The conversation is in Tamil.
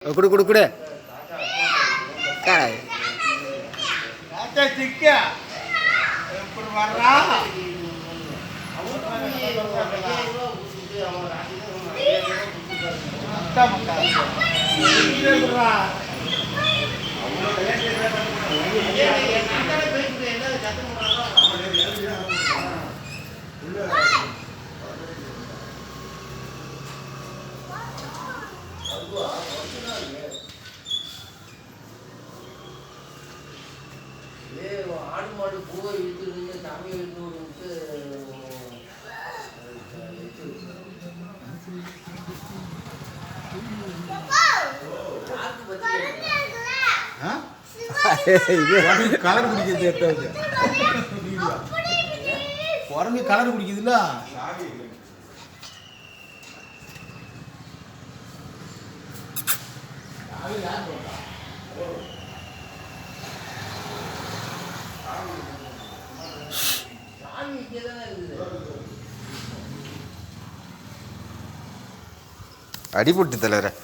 குடு குடு குடு காய் ஆடு மாடு பூவை இழுத்து சாமியை இழுத்து விட்டு கலர் குடிக்கிறது குரங்கு கலர் குடிக்குதுல்ல அடிபட்டு தலைவர